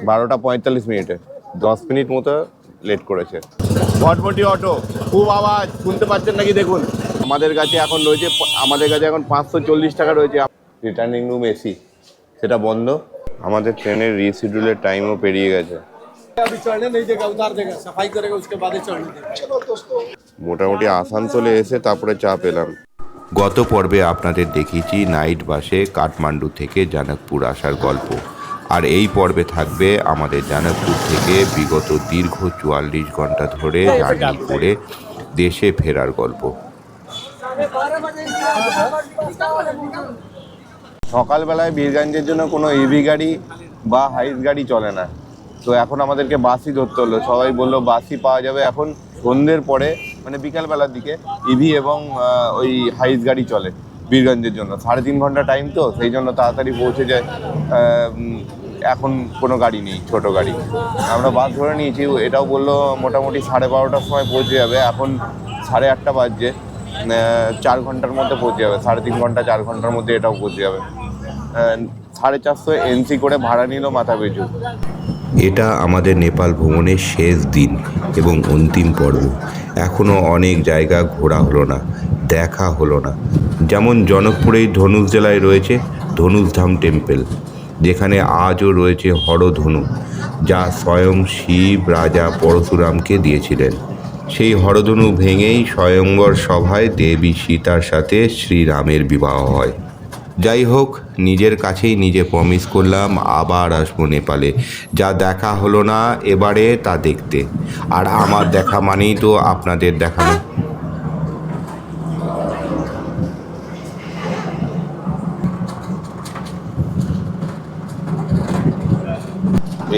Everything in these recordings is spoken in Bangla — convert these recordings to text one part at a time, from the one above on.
12:45 10 মিনিট মতো লেট করেছে। ভটভটি অটো, খুব আওয়াজ, শুনতে পাচ্ছেন নাকি দেখুন। আমাদের কাছে এখন 540 টাকা রয়েছে। রিটার্নিং রুম এসি, সেটা বন্ধ। আমাদের ট্রেনের রিশিডিউলের টাইমও পেরিয়ে গেছে। মোটামুটি আসানসোলে এসে তারপরে চা পেলাম। গত পর্বে আপনাদের দেখিয়েছি নাইট বাসে কাঠমান্ডু থেকে জনকপুর আসার গল্প, আর এই পর্বে থাকবে আমাদের জনকপুর থেকে বিগত দীর্ঘ 44 ঘন্টা ধরে জার্নি করে দেশে ফেরার গল্প। সকালবেলায় বীরগঞ্জের জন্য কোনো ইভি গাড়ি বা হাইস গাড়ি চলে না, তো এখন আমাদেরকে বাসই ধরতে হলো। সবাই বললো বাসই পাওয়া যাবে এখন সন্ধ্যের পরে, মানে বিকালবেলার দিকে ইভি এবং ওই হাইস গাড়ি চলে বীরগঞ্জের জন্য। 3.5 ঘন্টা টাইম, তো সেই জন্য তাড়াতাড়ি পৌঁছে যায়। এখন কোনো গাড়ি নেই, ছোট গাড়ি। আমরা বাস ধরে নিয়েছি, এটাও বললো মোটামুটি 12:30টার সময় পৌঁছে যাবে। এখন 8:30 বাজছে, 4 ঘন্টার মধ্যে পৌঁছে যাবে। 3.5 ঘন্টা 4 ঘন্টার মধ্যে এটাও পৌঁছে যাবে। 450 এনসি করে ভাড়া নিল মাথা পিছু। এটা আমাদের নেপাল ভ্রমণের শেষ দিন এবং অন্তিম পর্ব। এখনও অনেক জায়গা ঘোরা হলো না, দেখা হলো না। যেমন জনকপুরেই ধনুষ জেলায় রয়েছে ধনুষধাম টেম্পল, যেখানে আজও রয়েছে হরধনু, যা স্বয়ং শিব রাজা পরশুরামকে দিয়েছিলেন। সেই হরধনু ভেঙেই স্বয়ংবর সভায় দেবী সীতার সাথে শ্রীরামের বিবাহ হয়। যাই হোক, নিজের কাছেই নিজে প্রমিস করলাম আবার আসবো নেপালে। যা দেখা হলো না এবারে তা দেখতে, আর আমার দেখা মানেই তো আপনাদের দেখানো।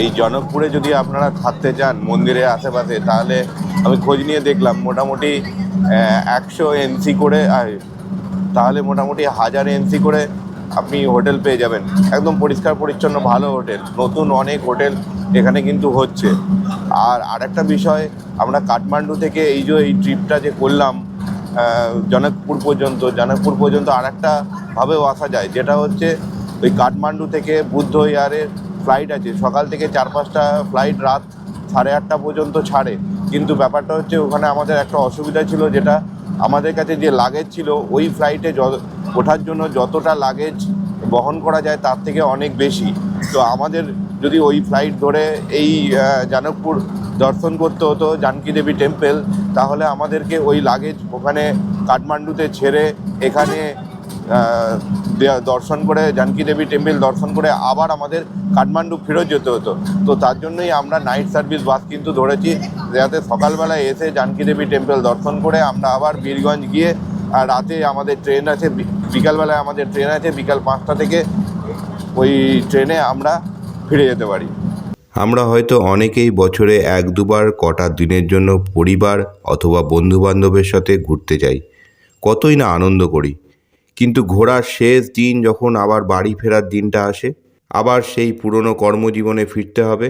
এই জনকপুরে যদি আপনারা থাকতে চান মন্দিরের আশেপাশে, তাহলে আমি খোঁজ নিয়ে দেখলাম মোটামুটি 100 এনসি করে, তাহলে মোটামুটি 1000 এনসি করে আপনি হোটেল পেয়ে যাবেন। একদম পরিষ্কার পরিচ্ছন্ন ভালো হোটেল, নতুন অনেক হোটেল এখানে কিন্তু হচ্ছে। আর আরেকটা বিষয়, আমরা কাঠমান্ডু থেকে এই ট্রিপটা যে করলাম জনকপুর পর্যন্ত আরেকটা ভাবেও আসা যায়, যেটা হচ্ছে ওই কাঠমান্ডু থেকে বুদ্ধ ইয়ারের ফ্লাইট আছে। সকাল থেকে 4-5টা ফ্লাইট রাত 8:30 পর্যন্ত ছাড়ে। কিন্তু ব্যাপারটা হচ্ছে ওখানে আমাদের একটা অসুবিধা ছিল, যেটা আমাদের কাছে যে লাগেজ ছিল ওই ফ্লাইটে ওঠার জন্য যতটা লাগেজ বহন করা যায় তার থেকে অনেক বেশি। তো আমাদের যদি ওই ফ্লাইট ধরে এই জনকপুর দর্শন করতে হতো জানকী দেবী টেম্পল, তাহলে আমাদেরকে ওই লাগেজ ওখানে কাঠমান্ডুতে ছেড়ে এখানে দর্শন করে জানকী দেবী টেম্পল দর্শন করে আবার আমাদের কাঠমান্ডু ফেরত যেতে হতো। তো তার জন্যই আমরা নাইট সার্ভিস বাস কিন্তু ধরেছি, যাতে সকালবেলায় এসে জানকী দেবী টেম্পল দর্শন করে আমরা আবার বীরগঞ্জ গিয়ে, আর রাতে আমাদের ট্রেন আছে, বিকালবেলায় আমাদের ট্রেন আছে বিকাল 5টা থেকে, ওই ট্রেনে আমরা ফিরে যেতে পারি। আমরা হয়তো অনেকেই বছরে 1-2বার কটা দিনের জন্য পরিবার অথবা বন্ধুবান্ধবের সাথে ঘুরতে যাই, কতই না আনন্দ করি। কিন্তু ঘোরার শেষ দিন যখন আবার বাড়ি ফেরার দিনটা আসে, আবার সেই পুরনো কর্মজীবনে ফিরতে হবে।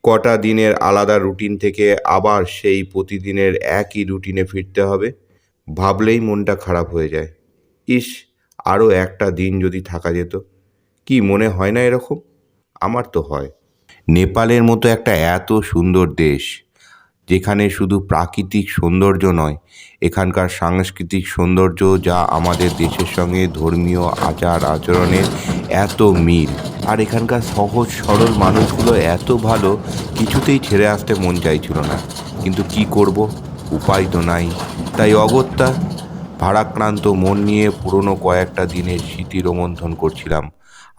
কটা দিনের আলাদা রুটিন থেকে আবার সেই প্রতিদিনের একই রুটিনে ফিরতে হবে, ভাবলেই মনটা খারাপ হয়ে যায়। ইস, আরও একটা দিন যদি থাকা যেত। কি মনে হয় না এরকম? আমার তো হয়। নেপালের মতো একটা এত সুন্দর দেশ, যেখানে শুধু প্রাকৃতিক সৌন্দর্য নয়, এখানকার সাংস্কৃতিক সৌন্দর্য, যা আমাদের দেশের সঙ্গে ধর্মীয় আচার আচরণের এত মিল, আর এখানকার সহজ সরল মানুষগুলো এত ভালো, কিছুতেই ছেড়ে আসতে মন চাইছিল না। কিন্তু কি করব, উপায় তো নাই। তাই অগত্যা ভারাক্রান্ত মন নিয়ে পুরনো কয়েকটা দিনের স্মৃতি রোমন্থন করছিলাম।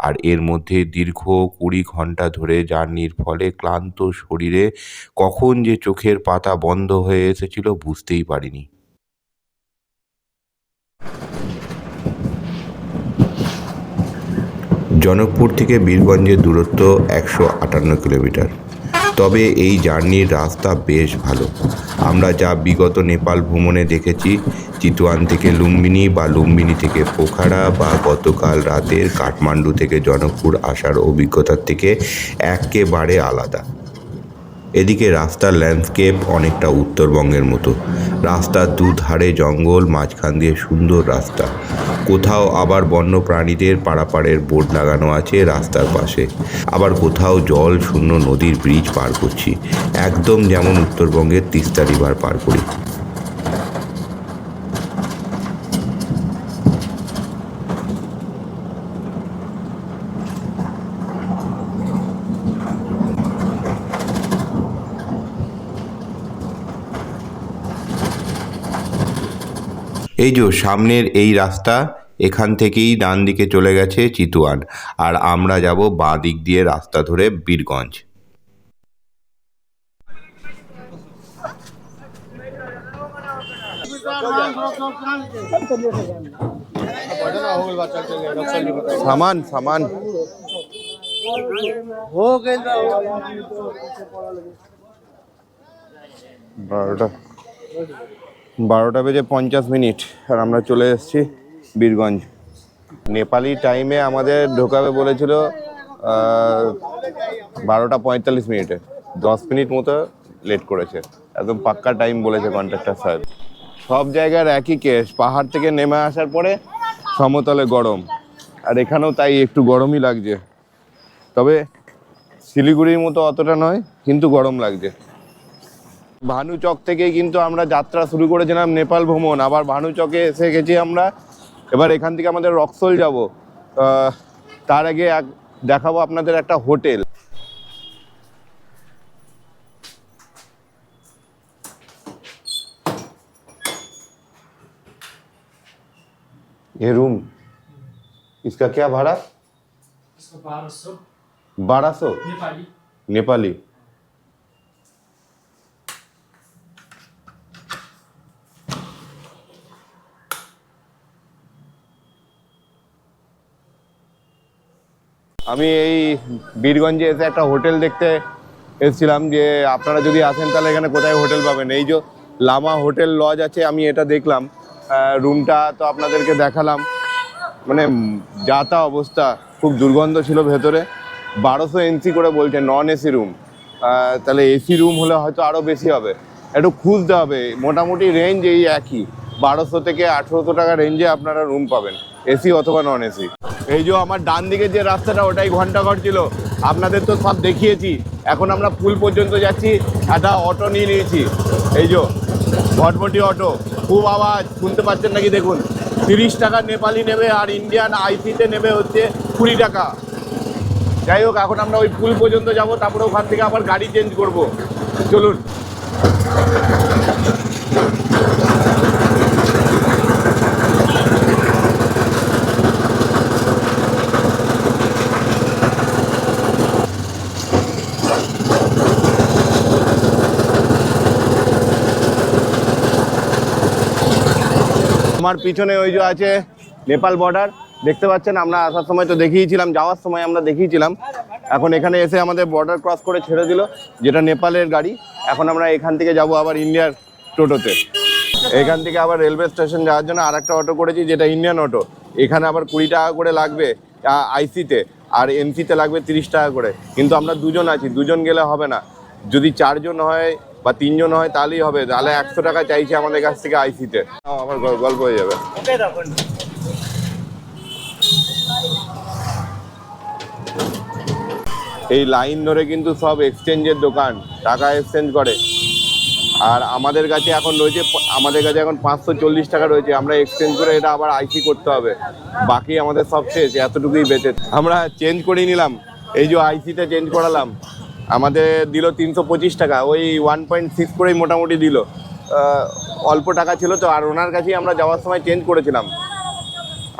আর এর মধ্যে দীর্ঘ 20 ঘন্টা ধরে জার্নির ফলে ক্লান্ত শরীরে কখন যে চোখের পাতা বন্ধ হয়ে এসেছিল বুঝতেই পারিনি। জনকপুর থেকে বীরগঞ্জের দূরত্ব 158 কিলোমিটার। তবে এই জার্নির রাস্তা বেশ ভালো। আমরা যা বিগত নেপাল ভ্রমণে দেখেছি, চিতওয়ান থেকে লুম্বিনী বা লুম্বিনী থেকে পোখারা বা গতকাল রাতের কাঠমান্ডু থেকে জনকপুর আসার অভিজ্ঞতার থেকে একেবারে আলাদা। এদিকে রাস্তার ল্যান্ডস্কেপ অনেকটা উত্তরবঙ্গের মতো। রাস্তার দুধারে জঙ্গল, মাঝখান দিয়ে সুন্দর রাস্তা। কোথাও আবার বন্য প্রাণীদের পারাপারের বোর্ড লাগানো আছে রাস্তার পাশে। আবার কোথাও জল শূন্য নদীর ব্রিজ পার করছি, একদম যেমন উত্তরবঙ্গের তিস্তা রিভার পার করি। এই যে সামনের এই রাস্তা, এখান থেকেই ডান দিকে চলে গেছে চিতুয়ান, আর আমরা যাব বাঁ দিক দিয়ে রাস্তা ধরে বীরগঞ্জ। সামান সামান বারোটা বেজে 50 মিনিট আর আমরা চলে এসেছি বীরগঞ্জ। নেপালি টাইমে আমাদের ঢোকাবে বলেছিল 12টা 45 মিনিটে, 10 মিনিট মতো লেট করেছে। একদম পাক্কা টাইম বলেছে কন্ট্রাক্টর সাহেব। সব জায়গার একই কেস, পাহাড় থেকে নেমে আসার পরে সমতলে গরম, আর এখানেও তাই একটু গরমই লাগছে। তবে শিলিগুড়ির মতো অতটা নয়, কিন্তু গরম লাগছে। ভানুচক থেকেই কিন্তু আমরা যাত্রা শুরু করেছিলাম নেপাল ভ্রমণ। আবার ভানুচকে এসে গেছি আমরা। এবার এখান থেকে আমাদের রক্সোল যাব। তার আগে দেখাবো আপনাদের একটা হোটেল। ये रूम, इसका क्या भाड़ा? इसका 1200 1200 नेपाली। नेपाली। আমি এই বীরগঞ্জে এসে একটা হোটেল দেখতে এসেছিলাম, যে আপনারা যদি আসেন তাহলে এখানে কোথায় হোটেল পাবেন। এই যে লামা হোটেল লজ আছে, আমি এটা দেখলাম। রুমটা তো আপনাদেরকে দেখালাম, মানে যা তা অবস্থা, খুব দুর্গন্ধ ছিল ভেতরে। 1200 এনসি করে বলছে, নন এসি রুম। তাহলে এসি রুম হলে হয়তো আরও বেশি হবে, একটু খুঁজতে হবে। মোটামুটি রেঞ্জ এই একই, 1200 থেকে 1800 টাকা রেঞ্জে আপনারা রুম পাবেন, এসি অথবা নন এসি। এই যে আমার ডান দিকে যে রাস্তাটা, ওটাই ঘন্টাঘর ছিল। আপনাদের তো সব দেখিয়েছি। এখন আমরা পুল পর্যন্ত যাচ্ছি, একটা অটো নিয়ে নিয়েছি। এই যে ভটভটি অটো, খুব আওয়াজ, শুনতে পাচ্ছেন নাকি দেখুন। 30 টাকা নেপালি নেবে, আর ইন্ডিয়ান আইসিতে নেবে হচ্ছে 20 টাকা। যাই হোক, এখন আমরা ওই পুল পর্যন্ত যাব, তারপরে ওখান থেকে আবার গাড়ি চেঞ্জ করব। চলুন। আমার পিছনে ওই যে আছে নেপাল বর্ডার, দেখতে পাচ্ছেন। আমরা আসার সময় তো দেখিয়েছিলাম, যাওয়ার সময় আমরা দেখিয়েছিলাম। এখন এখানে এসে আমাদের বর্ডার ক্রস করে ছেড়ে দিল, যেটা নেপালের গাড়ি। এখন আমরা এখান থেকে যাব আবার ইন্ডিয়ার টোটোতে। এখান থেকে আবার রেলওয়ে স্টেশন যাওয়ার জন্য আর একটা অটো করেছি, যেটা ইন্ডিয়ান অটো। এখানে আবার 20 টাকা করে লাগবে আইসিতে, আর এনসিতে লাগবে 30 টাকা করে। কিন্তু আমরা দুজন আছি, দুজন গেলে হবে না। যদি 4 জন হয় বা 3 জন হয় তাহলেই হবে। তাহলে 100 টাকা চাইছে আমাদের কাছ থেকে আইসিতে। আমার গল্প হয়ে যাবে। এই লাইন ধরে কিন্তু সব এক্সচেঞ্জের দোকান, টাকা এক্সচেঞ্জ করে। আর আমাদের কাছে এখন রয়েছে, আমাদের কাছে এখন 540 টাকা রয়েছে। আমরা এক্সচেঞ্জ করে এটা আবার আইসি করতে হবে। বাকি আমাদের সব শেষ, এতটুকুই বেঁচে। আমরা চেঞ্জ করে নিলাম, এই যে আইসিতে চেঞ্জ করালাম। আমাদের দিল 325 টাকা, ওই 1.6 করেই মোটামুটি দিল। অল্প টাকা ছিল তো। আর ওনার কাছেই আমরা যাওয়ার সময় চেঞ্জ করেছিলাম,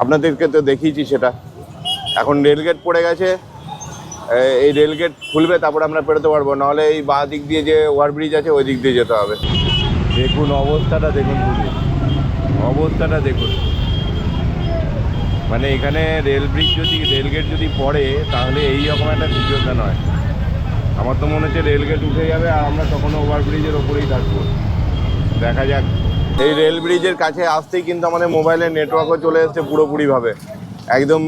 আপনাদেরকে তো দেখিয়েছি সেটা। এখন রেলগেট পড়ে গেছে, এই রেলগেট খুলবে, তারপরে আমরা পেরোতে পারবো। নাহলে এই বাঁ দিক দিয়ে যে ওভারব্রিজ আছে, ওই দিক দিয়ে যেতে হবে। দেখুন অবস্থাটা, দেখুন শুধু অবস্থাটা দেখুন। মানে এখানে রেলগেট যদি পড়ে, তাহলে এইরকম একটা সিচুয়েশন হয়। আমার তো মনে হচ্ছে রেলগেট উঠে যাবে, আর আমরা তখনও ওভারব্রিজের ওপরেই থাকবো। দেখা যাক। এই রেল ব্রিজের কাছে আসতেই কিন্তু আমাদের মোবাইলের নেটওয়ার্কও চলে এসছে পুরোপুরিভাবে। একদম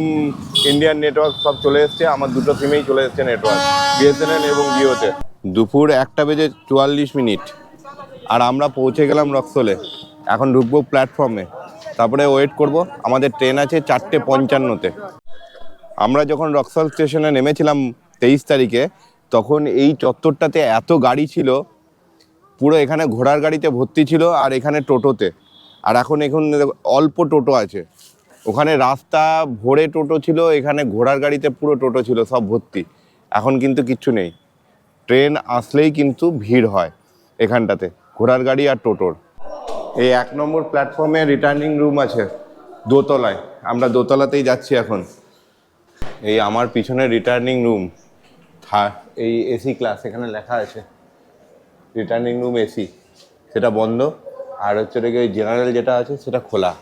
ইন্ডিয়ান নেটওয়ার্ক সব চলে এসছে, আমার দুটো সিমেই চলে এসছে নেটওয়ার্ক, বিএসএনএল এবং জিওতে। দুপুর 1:44, আর আমরা পৌঁছে গেলাম রক্সলে। এখন ঢুকবো প্ল্যাটফর্মে, তারপরে ওয়েট করব। আমাদের ট্রেন আছে 4:55-তে। আমরা যখন রক্সল স্টেশনে নেমেছিলাম 23 তারিখে, তখন এই চত্বরটাতে এত গাড়ি ছিল, পুরো এখানে ঘোড়ার গাড়িতে ভর্তি ছিল, আর এখানে টোটোতে। আর এখন অল্প টোটো আছে। ওখানে রাস্তা ভরে টোটো ছিল, এখানে ঘোড়ার গাড়িতে পুরো টোটো ছিল, সব ভর্তি। এখন কিন্তু কিচ্ছু নেই। ট্রেন আসলেই কিন্তু ভিড় হয় এখানটাতে, ঘোড়ার গাড়ি আর টোটোর। এই 1 নম্বর প্ল্যাটফর্মে রিটার্নিং রুম আছে দোতলায়। আমরা দোতলাতেই যাচ্ছি এখন। এই আমার পিছনে রিটার্নিং রুম, এই এসি ক্লাস, এখানে লেখা আছে রিটার্নিং রুম এসি, সেটা বন্ধ। আর হচ্ছে ওই জেনারেল যেটা আছে সেটা খোলা।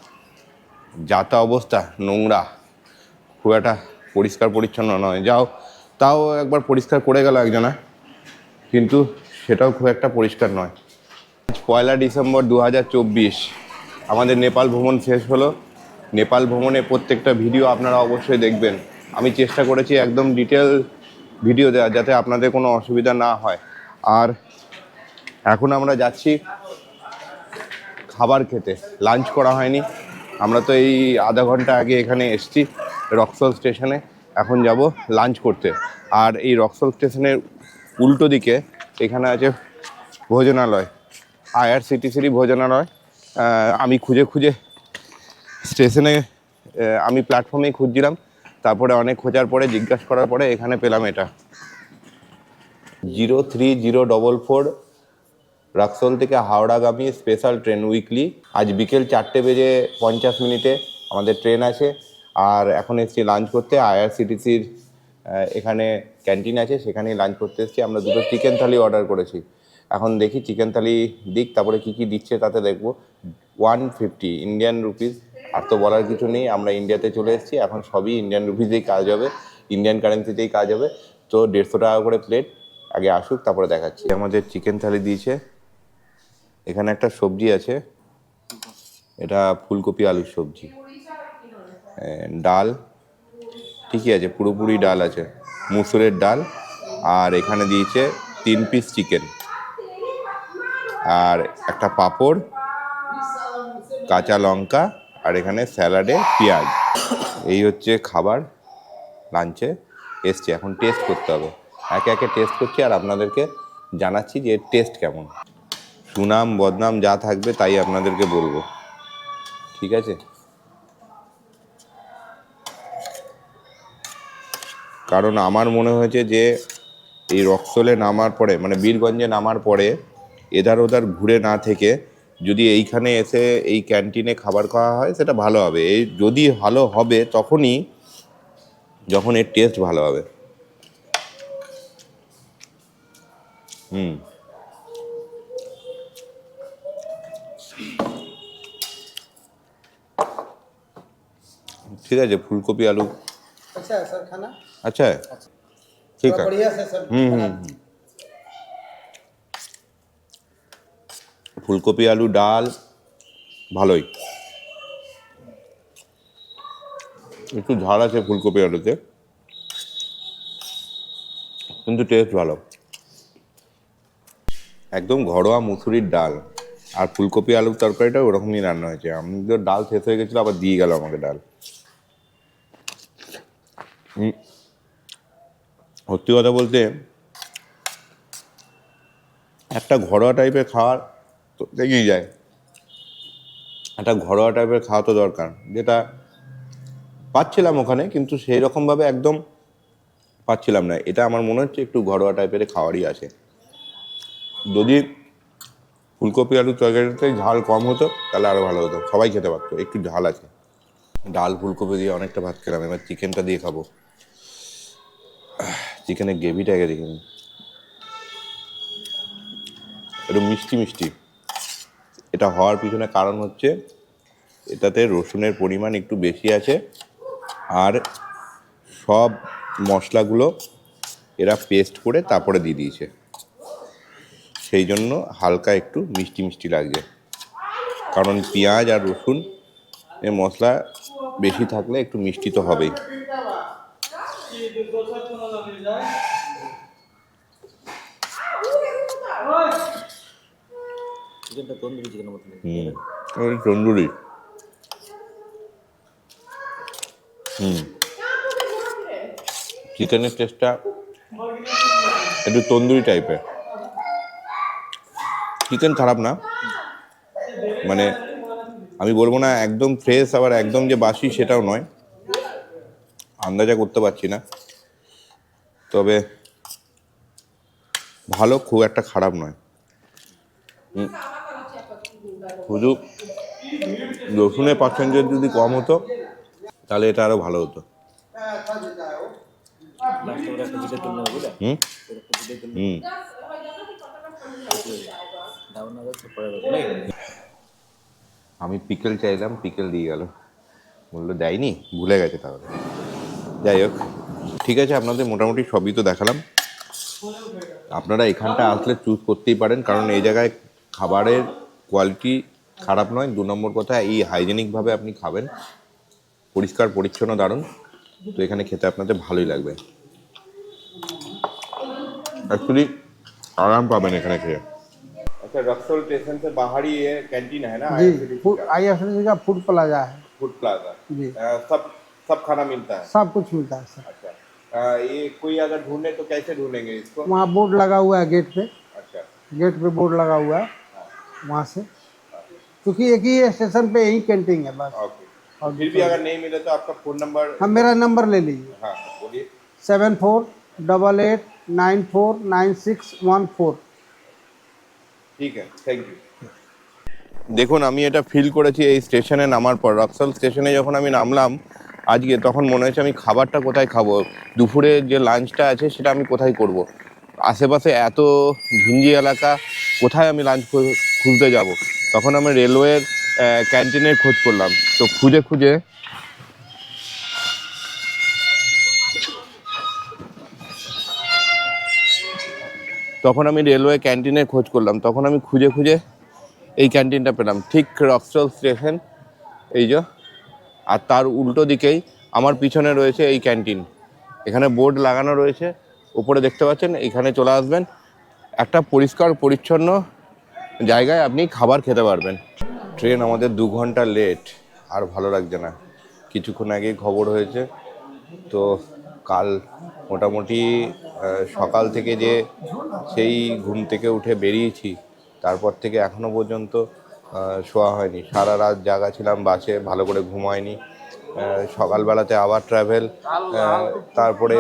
যাতা অবস্থা নোংরা, খুব একটা পরিষ্কার পরিচ্ছন্ন নয়। তাও একবার পরিষ্কার করে গেল একজনা, কিন্তু সেটাও খুব একটা পরিষ্কার নয়। 1 ডিসেম্বর 2024 আমাদের নেপাল ভ্রমণ শেষ হলো। নেপাল ভ্রমণে প্রত্যেকটা ভিডিও আপনারা অবশ্যই দেখবেন। আমি চেষ্টা করেছি একদম ডিটেল ভিডিও দেওয়া, যাতে আপনাদের কোনো অসুবিধা না হয়। আর এখন আমরা যাচ্ছি খাবার খেতে। লাঞ্চ করা হয়নি, আমরা তো এই আধা ঘন্টা আগে এখানে এসছি রক্সল স্টেশনে। এখন যাব লাঞ্চ করতে। আর এই রক্সল স্টেশনের উল্টো দিকে এখানে আছে ভোজনালয়, IRCTC ভোজনালয়। আমি খুঁজে স্টেশনে, আমি প্ল্যাটফর্মেই খুঁজছিলাম, তারপরে অনেক খোঁজার পরে, জিজ্ঞাসা করার পরে এখানে পেলাম এটা। 03044 রাক্সল থেকে হাওড়াগামী স্পেশাল ট্রেন উইকলি। আজ বিকেল 4:50 আমাদের ট্রেন আছে। আর এখন এসেছি লাঞ্চ করতে। IRCTCর এখানে ক্যান্টিন আছে, সেখানেই লাঞ্চ করতে এসেছি। আমরা দুটো চিকেন থালি অর্ডার করেছি। এখন দেখি চিকেন থালি দিক, তারপরে কী কী দিচ্ছে তাতে দেখবো। 150 ইন্ডিয়ান রুপিস। আর তো বলার কিছু নেই, আমরা ইন্ডিয়াতে চলে এসেছি, এখন সবই ইন্ডিয়ান রুপিসেই কাজ হবে, ইন্ডিয়ান কারেন্সিতেই কাজ হবে। তো 150 টাকা করে প্লেট। আগে আসুক, তারপরে দেখাচ্ছি। আমাদের চিকেন থালি দিয়েছে। এখানে একটা সবজি আছে, এটা ফুলকপি আলুর সবজি। ডাল ঠিকই আছে, পুরোপুরি ডাল আছে, মুসুরের ডাল। আর এখানে দিয়েছে 3 পিস চিকেন, আর একটা পাঁপড়, কাঁচা লঙ্কা, আর এখানে স্যালাডে পেঁয়াজ। এই হচ্ছে খাবার লাঞ্চে এসছে। এখন টেস্ট করতে হবে, একে একে টেস্ট করছি, আর আপনাদেরকে জানাচ্ছি যে টেস্ট কেমন। সুনাম বদনাম যা থাকবে তাই আপনাদেরকে বলবো, ঠিক আছে? কারণ আমার মনে হয়েছে যে এই রক্সলে নামার পরে, মানে বীরগঞ্জে নামার পরে এধার ওধার ঘুরে না থেকে যদি এইখানে এসে এই ক্যান্টিনে খাবার খাওয়া হয়, সেটা ভালো হবে। এই যদি ভালো হবে তখনই যখন এর টেস্ট ভালো হবে। ठीक है, फूलकोपी आलू अच्छा है सर खाना। अच्छा है, ठीक है। बढ़िया से सर। ফুলকপি আলু ডাল ভালোই, একটু ঝাল আছে ফুলকপি আলুতে, কিন্তু টেস্ট ভালো। একদম ঘরোয়া মুসুরির ডাল আর ফুলকপি আলুর তরকারিটা ওরকমই রান্না হয়েছে। আমি তো ডাল শেষ হয়ে গেছিলো, আবার দিয়ে গেল আমাকে ডাল। সত্যি কথা বলতে একটা ঘরোয়া টাইপের খাওয়ার তো দেখেই যায়, একটা ঘরোয়া টাইপের খাওয়া তো দরকার, যেটা পাচ্ছিলাম ওখানে, কিন্তু সেই রকমভাবে একদম পাচ্ছিলাম না। এটা আমার মনে হচ্ছে একটু ঘরোয়া টাইপের খাওয়ারই আছে। যদি ফুলকপি আলুর তরকারিতে ঝাল কম হতো তাহলে আরও ভালো হতো, সবাই খেতে পারতো। একটু ঝাল আছে। ডাল ফুলকপি দিয়ে অনেকটা ভাত খেলাম, এবার চিকেনটা দিয়ে খাবো। চিকেনের গ্রেভিটাকে দেখে নিই, একটু মিষ্টি মিষ্টি। এটা হওয়ার পিছনে কারণ হচ্ছে এটাতে রসুনের পরিমাণ একটু বেশি আছে, আর সব মশলাগুলো এরা পেস্ট করে তারপরে দিয়ে দিয়েছে, সেই জন্য হালকা একটু মিষ্টি মিষ্টি লাগছে। কারণ পেঁয়াজ আর রসুন এর মশলা বেশি থাকলে একটু মিষ্টি তো হবেই। চিকেনটা তন্দুরি চিকেনের মতো ওই তন্দুরি চিকেনের টেস্টটা একটু তন্দুরি টাইপের। চিকেন খারাপ না, মানে আমি বলবো না একদম ফ্রেশ আবার একদম যে বাসি সেটাও নয়, আন্দাজা করতে পারছি না, তবে ভালো, খুব একটা খারাপ নয়। শুধু রসুনের পার্সেন্টেজ যদি কম হতো তাহলে এটা আরো ভালো হতো। লাস্টে ওরা একটা ভিডিও তুললে বুঝলে হুম ওরা একটা ভিডিও তুললে হুম ডাউন না যাচ্ছে পরে নাকি আমি পিকেল চাইলাম, পিকেল দিয়ে গেল, বললো দেয়নি, ভুলে গেছে তাহলে। যাই হোক, ঠিক আছে, আপনাদের মোটামুটি সবই তো দেখালাম। আপনারা এখানটা আসলে চুজ করতেই পারেন, কারণ এই জায়গায় খাবারের কোয়ালিটি খারাপ নয়। 2 নম্বর কথা, এই হাইজেনিকভাবে আপনি খাবেন, পরিষ্কার পরিচ্ছন্ন, দারুণ। তো এখানে খেতে আপনাদের ভালোই লাগবে, অ্যাকচুয়ালি আরাম পাবেন এখানে খেয়ে। अच्छा रक्सौल स्टेशन से बाहर ही ये कैंटीन है ना? जी IRCTC का फूड प्लाजा है फूड प्लाजा जी। सब खाना मिलता है? सब कुछ मिलता है सर। अच्छा, ये कोई अगर ढूंढे तो कैसे ढूंढेंगे इसको? वहाँ बोर्ड लगा हुआ है गेट पे, अच्छा, गेट पे बोर्ड लगा हुआ है, वहाँ से, क्योंकि एक ही स्टेशन पे यही कैंटीन है बस। ओके। और फिर भी अगर नहीं मिले तो आपका फोन नंबर? हम मेरा नंबर ले लीजिए, हाँ बोलिए। 7488949614। ঠিক আছে, থ্যাংক ইউ। দেখুন, আমি এটা ফিল করেছি এই স্টেশনে নামার পর। রক্সল স্টেশনে যখন আমি নামলাম আজকে, তখন মনে হয়েছে আমি খাবারটা কোথায় খাবো, দুপুরে যে লাঞ্চটা আছে সেটা আমি কোথায় করব। আশেপাশে এত ঘিঞ্জি এলাকা, কোথায় আমি লাঞ্চ খুঁজতে যাব। তখন আমি রেলওয়ের ক্যান্টিনের খোঁজ করলাম। তো খুঁজে খুঁজে এই ক্যান্টিনটা পেলাম, ঠিক রক্সল স্টেশন, এই যে। আর তার উল্টো দিকেই আমার পিছনে রয়েছে এই ক্যান্টিন। এখানে বোর্ড লাগানো রয়েছে, উপরে দেখতে পাচ্ছেন। এখানে চলে আসবেন, একটা পরিষ্কার পরিচ্ছন্ন জায়গায় আপনি খাবার খেতে পারবেন। ট্রেন আমাদের 2 ঘন্টা লেট, আর ভালো লাগছে না। কিছুক্ষণ আগেই খবর হয়েছে, তো কাল মোটামুটি সকাল থেকে যে সেই ঘুম থেকে উঠে বেরিয়েছি, তারপর থেকে এখনো পর্যন্ত শোয়া হয়নি। সারা রাত জাগা ছিলাম বাসে, ভালো করে ঘুম হয়নি। সকালবেলাতে আবার ট্রাভেল, তারপরে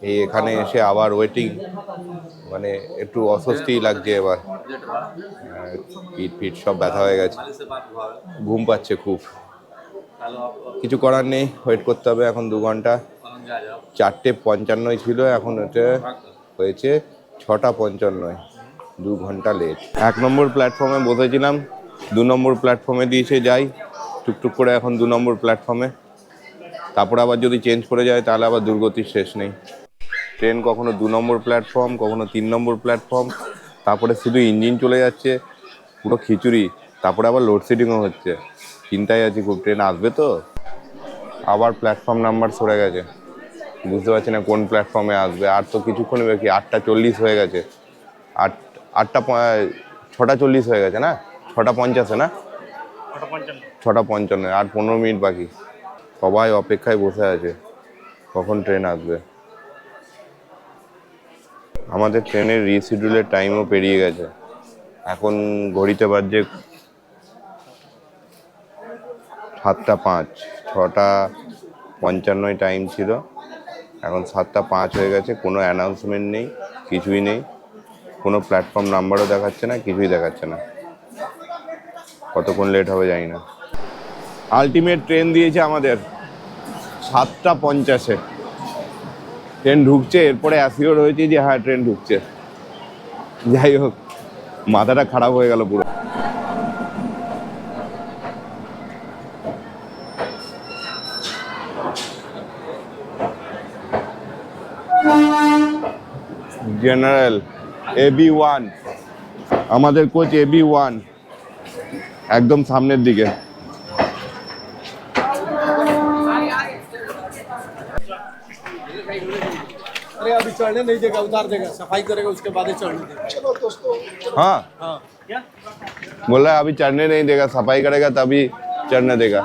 এই এখানে এসে আবার ওয়েটিং, মানে একটু অস্বস্তি লাগছে এবার। পিঠ পিঠ সব ব্যথা হয়ে গেছে, ঘুম পাচ্ছে খুব। কিছু করার নেই, ওয়েট করতে হবে এখন 2 ঘন্টা। 4:55 ছিল, এখন এটা হয়েছে 6:55, 2 ঘন্টা লেট। 1 নম্বর প্ল্যাটফর্মে বসেছিলাম, 2 নম্বর প্ল্যাটফর্মে দিয়েছে যাই টুকটুক করে, এখন 2 নম্বর প্ল্যাটফর্মে। তারপরে আবার যদি চেঞ্জ করে যায় তাহলে আবার দুর্গতির শেষ নেই। ট্রেন কখনো 2 নম্বর প্ল্যাটফর্ম, কখনো 3 নম্বর প্ল্যাটফর্ম, তারপরে শুধু ইঞ্জিন চলে যাচ্ছে, পুরো খিচুড়ি। তারপরে আবার লোডশেডিংও হচ্ছে। চিন্তায় আছি খুব, ট্রেন আসবে তো। আবার প্ল্যাটফর্ম নাম্বার সরে গেছে, বুঝতে পারছি না কোন প্ল্যাটফর্মে আসবে। আর তো কিছুক্ষণই বাকি, 8:40 হয়ে গেছে। 6:40 হয়ে গেছে না, 6:50 না, 6:55, আর 15 মিনিট বাকি। সবাই অপেক্ষায় বসে আছে কখন ট্রেন আসবে। আমাদের ট্রেনের রিশিডিউলের টাইমও পেরিয়ে গেছে। এখন ঘড়িতে বাজছে 7:05, 6:55 টাইম ছিল, এখন 7:05 হয়ে গেছে। কোনো অ্যানাউন্সমেন্ট নেই, কিছুই নেই, কোনো প্ল্যাটফর্ম নাম্বারও দেখাচ্ছে না, কিছুই দেখাচ্ছে না। কতক্ষণ লেট হবে জানি না। আলটিমেট ট্রেন দিয়েছে আমাদের 7:50-এ। ট্রেন ঢুকছে, এরপরে অ্যাসিওর হয়েছে যে হ্যাঁ ট্রেন ঢুকছে। যাই হোক, মাথাটা খারাপ হয়ে গেল পুরো। জেনারেল AB1, আমাদের কোচ AB1, একদম সামনের দিকে। चढ़ने नहीं देगा, उतार देगा, सफाई करेगा उसके बाद ही चढ़ने देगा। हाँ हाँ क्या बोल रहा है अभी चढ़ने नहीं देगा, सफाई करेगा तभी चढ़ने देगा।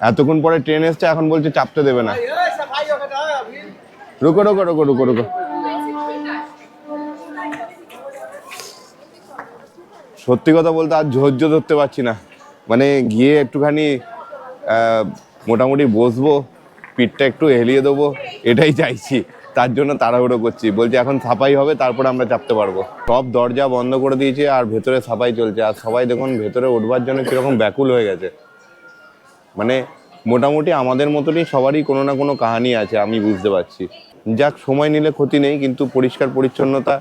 এতক্ষণ পরে ট্রেন এসছে, এখন বলছে চাপতে দেবে না। सफाई होगा अभी। রুকো রুকো রুকো রুকো রুকো। সত্যি কথা বলতে আর ধৈর্য ধরতে পারছি না, মানে গিয়ে একটুখানি মোটামুটি বসবো, পিঠটা একটু হেলিয়ে দেবো, এটাই চাইছি। তার জন্য তাড়াহুড়ো করছি, বলছি এখন সাফাই হবে তারপরে আমরা চাপতে পারবো। সব দরজা বন্ধ করে দিয়েছে আর ভেতরে সাফাই চলছে, আর সবাই দেখুন ভেতরে উঠবার জন্য কীরকম ব্যাকুল হয়ে গেছে। মানে মোটামুটি আমাদের মতনই সবারই কোনো না কোনো কাহিনী আছে, আমি বুঝতে পারছি। যাক, সময় নিলে ক্ষতি নেই, কিন্তু পরিষ্কার পরিচ্ছন্নতা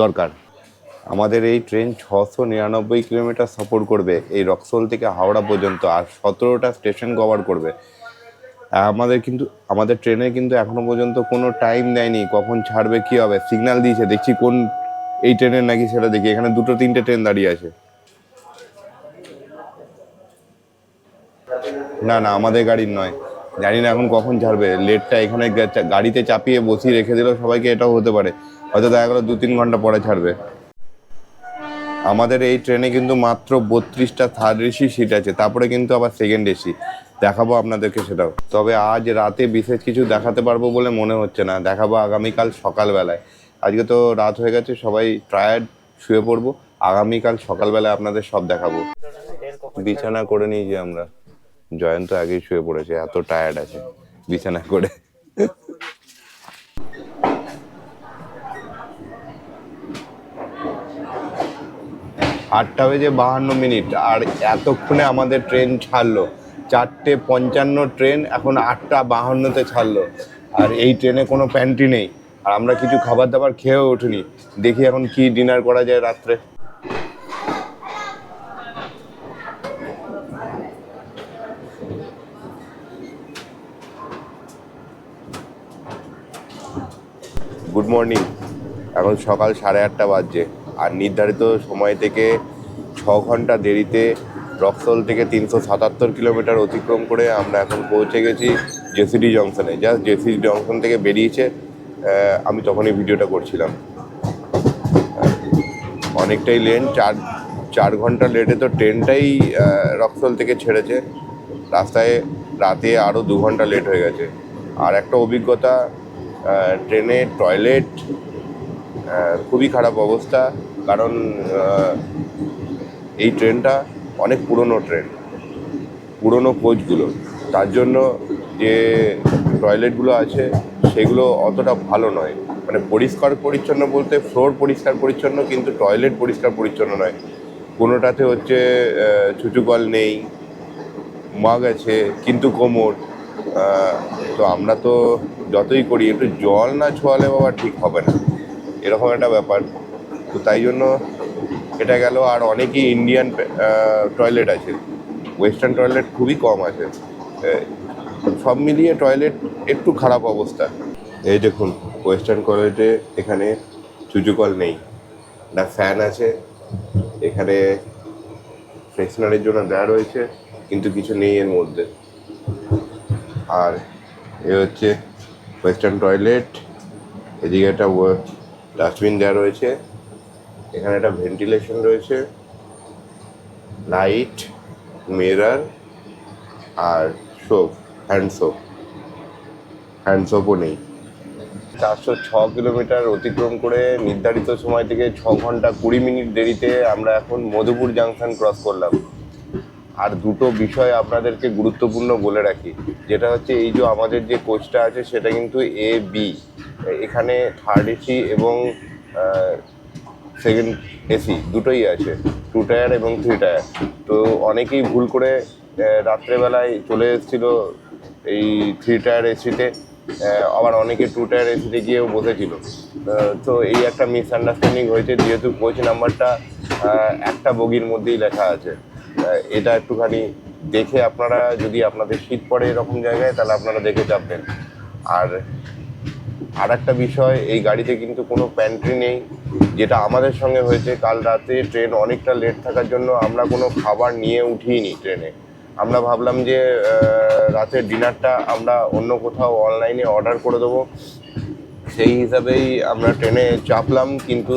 দরকার। আমাদের এই ট্রেন 699 কিলোমিটার সফর করবে এই রক্সোল থেকে হাওড়া পর্যন্ত, আর 17টা স্টেশন কভার করবে। আমাদের ট্রেনে কিন্তু এখনো পর্যন্ত কোনো টাইম দেয়নি, কখন ছাড়বে কী হবে। সিগন্যাল দিয়েছে, দেখছি কোন এই ট্রেনের নাকি সেটা দেখি। এখানে 2-3টে ট্রেন দাঁড়িয়ে আছে। না না, আমাদের গাড়ির নয়, জানি না এখন কখন ছাড়বে। লেটটা এখানে গাড়িতে চাপিয়ে বসিয়ে রেখে দিল সবাইকে, এটাও হতে পারে। হয়তো দেখা গেলো 2-3 ঘন্টা পরে ছাড়বে। আমাদের এই ট্রেনে কিন্তু মাত্র 32টা থার্ড এসি সিট আছে, তারপরে কিন্তু আবার সেকেন্ড এসি। দেখাবো আপনাদেরকে সেটাও। তবে আজ রাতে বিশেষ কিছু দেখাতে পারবো বলে মনে হচ্ছে না, দেখাবো আগামীকাল সকালবেলায়। আজকে তো রাত হয়ে গেছে, সবাই টায়ার্ড, শুয়ে পড়বো। আগামীকাল সকালবেলায় আপনাদের সব দেখাবো। বিছানা করে নিয়েছি আমরা, জয়ন্ত আগেই শুয়ে পড়েছে, এত টায়ার্ড আছে বিছানা করে। 8:52 আর এতক্ষণে আমাদের ট্রেন ছাড়লো। 4:55 ট্রেন, এখন 8:52 ছাড়লো। আর এই ট্রেনে কোনো প্যান্ট্রি নেই, আর আমরা কিছু খাবার দাবার খেয়েও ওঠিনি। দেখি এখন কি ডিনার করা যায় রাত্রে। Good morning. এখন সকাল 8:30 বাজছে, আর নির্ধারিত সময় থেকে 6 ঘন্টা দেরিতে রক্সোল থেকে 377 কিলোমিটার অতিক্রম করে আমরা এখন পৌঁছে গেছি জেসিডি জংশনে। জাস্ট জেসিডি জংশন থেকে বেরিয়েছে, আমি তখনই ভিডিওটা করছিলাম। অনেকটাই লেট, 4 ঘন্টা লেটে তো ট্রেনটাই রক্সোল থেকে ছেড়েছে। রাস্তায় রাতে আরও 2 ঘন্টা লেট হয়ে গেছে। আর একটা অভিজ্ঞতা, ট্রেনে টয়লেট খুবই খারাপ অবস্থা, কারণ এই ট্রেনটা অনেক পুরনো ট্রেন, পুরনো কোচগুলো, তার জন্য যে টয়লেটগুলো আছে সেগুলো অতটা ভালো নয়। মানে পরিষ্কার পরিচ্ছন্ন বলতে ফ্লোর পরিষ্কার পরিচ্ছন্ন, কিন্তু টয়লেট পরিষ্কার পরিচ্ছন্ন নয়। কোনোটাতে হচ্ছে ছুচুকল নেই, মগ আছে কিন্তু কোমর। তো আমরা তো যতই করি একটু জল না ছোঁয়ালে বাবা ঠিক হবে না, এরকম একটা ব্যাপার। তো তাই জন্য এটা গেল। আর অনেকই ইন্ডিয়ান টয়লেট আছে, ওয়েস্টার্ন টয়লেট খুবই কম আছে। সব মিলিয়ে টয়লেট একটু খারাপ অবস্থা। এই দেখুন ওয়েস্টার্ন টয়লেটে এখানে চুচুকল নেই, না ফ্যান আছে, এখানে ফ্রেশনারের জন্য দেওয়া রয়েছে, কিন্তু কিছু নেই এর মধ্যে। আর এ হচ্ছে ওয়েস্টার্ন টয়লেট, এদিকে একটা ডাস্টবিন দেওয়া রয়েছে, এখানে একটা ভেন্টিলেশন রয়েছে, লাইট, মিরর আর সোপ, হ্যান্ডসোপও নেই। 406 কিলোমিটার অতিক্রম করে নির্ধারিত সময় থেকে 6 ঘন্টা 20 মিনিট দেরিতে আমরা এখন মধুপুর জাংশন ক্রস করলাম। আর দুটো বিষয় আপনাদেরকে গুরুত্বপূর্ণ বলে রাখি, যেটা হচ্ছে এই যে আমাদের যে কোচটা আছে সেটা কিন্তু AB, এখানে থার্ড এসি এবং সেকেন্ড এসি দুটোই আছে, 2 টায়ার এবং 3 টায়ার। তো অনেকেই ভুল করে রাত্রেবেলায় চলে এসেছিলো এই 3 টায়ার এসিতে, আবার অনেকে 2 টায়ার এসিতে গিয়েও বসেছিল। তো এই একটা মিসআন্ডারস্ট্যান্ডিং হয়েছে, যেহেতু কোচ নাম্বারটা একটা বগির মধ্যেই লেখা আছে। এটা একটুখানি দেখে আপনারা, যদি আপনাদের শীত পড়ে এরকম জায়গায়, তাহলে আপনারা দেখে চাপবেন। আর একটা বিষয়, এই গাড়িতে কিন্তু কোনো প্যান্ট্রি নেই, যেটা আমাদের সঙ্গে হয়েছে। কাল রাতে ট্রেন অনেকটা লেট থাকার জন্য আমরা কোনো খাবার নিয়ে উঠিনি ট্রেনে। আমরা ভাবলাম যে রাতের ডিনারটা আমরা অন্য কোথাও অনলাইনে অর্ডার করে দেবো, সেই হিসাবেই আমরা ট্রেনে চাপলাম, কিন্তু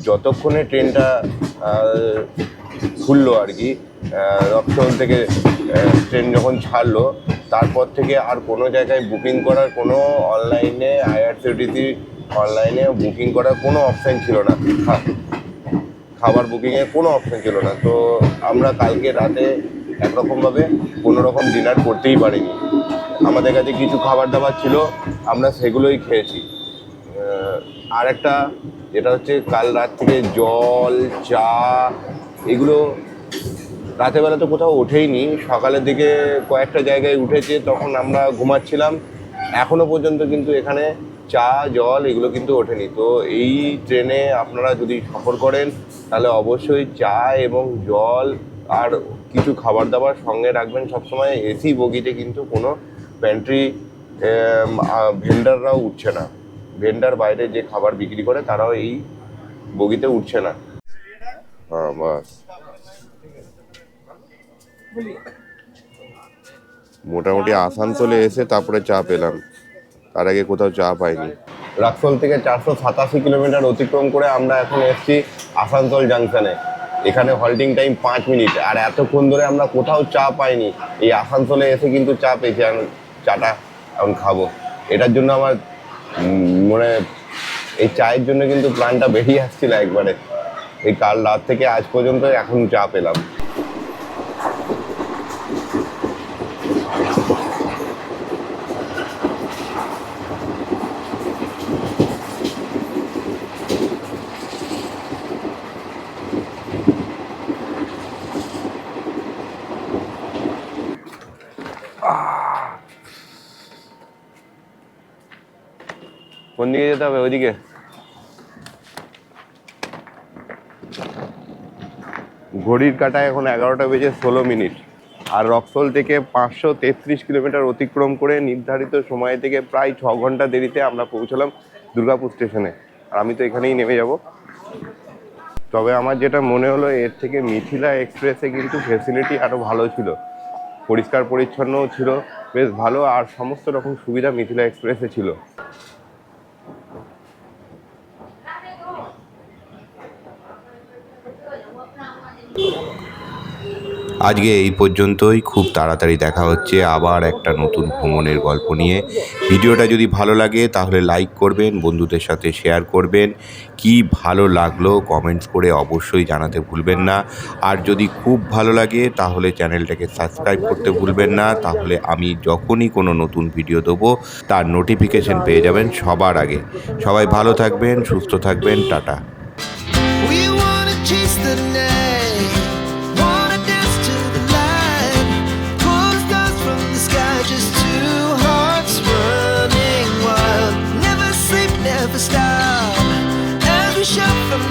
যতক্ষণে ট্রেনটা খুললো আর কি, রক্সহোল থেকে ট্রেন যখন ছাড়লো, তারপর থেকে আর কোনো জায়গায় বুকিং করার কোনো অনলাইনে আইআরসিটিসি অনলাইনে বুকিং করার কোনো অপশান ছিল না, খাবার বুকিংয়ের কোনো অপশান ছিল না। তো আমরা কালকে রাতে একরকমভাবে কোনো রকম ডিনার করতেই পারিনি। আমাদের কাছে কিছু খাবার দাবার ছিল, আমরা সেগুলোই খেয়েছি। আর একটা যেটা হচ্ছে, কাল রাত থেকে জল, চা এগুলো রাতেরবেলা তো কোথাও ওঠেইনি, সকালের দিকে কয়েকটা জায়গায় উঠেছে, তখন আমরা ঘুমাচ্ছিলাম। এখনও পর্যন্ত কিন্তু এখানে চা, জল এগুলো কিন্তু ওঠেনি। তো এই ট্রেনে আপনারা যদি সফর করেন তাহলে অবশ্যই চা এবং জল আর কিছু খাবার দাবার সঙ্গে রাখবেন সবসময়। এসি বগিতে কিন্তু কোনো প্যান্ট্রি ভেন্ডাররাও উঠছে না, ভেন্ডার বাইরে যে খাবার বিক্রি করে তারাও এই বগিতে উঠছে না। হ্যাঁ, বাস মোটামুটি আসানসোলে এসে তারপরে চা পেলাম, তার আগে কোথাও চা পাইনি। রাক্সোল থেকে 487 কিলোমিটার অতিক্রম করে আমরা এখন এসেছি আসানসোল জাংশনে। এখানে হল্টিং টাইম 5 মিনিট, আর এতক্ষণ ধরে আমরা কোথাও চা পাইনি। এই আসানসোলে এসে কিন্তু চা পেয়েছি, চাটা এখন খাবো। এটার জন্য আমার মানে এই চায়ের জন্য কিন্তু প্ল্যানটা বেরিয়ে আসছিল একবারে। এই কাল রাত থেকে আজ পর্যন্ত এখন চা পেলাম। কোন দিকে যেতে হবে? ওইদিকে। ঘড়ির কাঁটায় এখন 11টা বেজে 16 মিনিট, আর রক্সহোল থেকে 533 কিলোমিটার অতিক্রম করে নির্ধারিত সময় থেকে প্রায় 6 ঘন্টা দেরিতে আমরা পৌঁছলাম দুর্গাপুর স্টেশনে। আর আমি তো এখানেই নেমে যাব। তবে আমার যেটা মনে হলো, এর থেকে মিথিলা এক্সপ্রেসে কিন্তু ফেসিলিটি আরও ভালো ছিল, পরিষ্কার পরিচ্ছন্নও ছিল, বেশ ভালো, আর সমস্ত রকম সুবিধা মিথিলা এক্সপ্রেসে ছিল। আজকে এই পর্যন্তই। খুব তাড়াতাড়ি দেখা হচ্ছে আবার একটা নতুন ভ্রমণের গল্প নিয়ে। ভিডিওটা যদি ভালো লাগে তাহলে লাইক করবেন, বন্ধুদের সাথে শেয়ার করবেন। কি ভালো লাগলো কমেন্টস করে অবশ্যই জানাতে ভুলবেন না। আর যদি খুব ভালো লাগে তাহলে চ্যানেলটাকে সাবস্ক্রাইব করতে ভুলবেন না, তাহলে আমি যখনই কোনো নতুন ভিডিও দেবো তার নোটিফিকেশন পেয়ে যাবেন সবার আগে। সবাই ভালো থাকবেন, সুস্থ থাকবেন, tata. We wanna chase the night, wanna dance to the light, pull stars from the sky, just two hearts running wild. Never sleep, never stop, as we shout from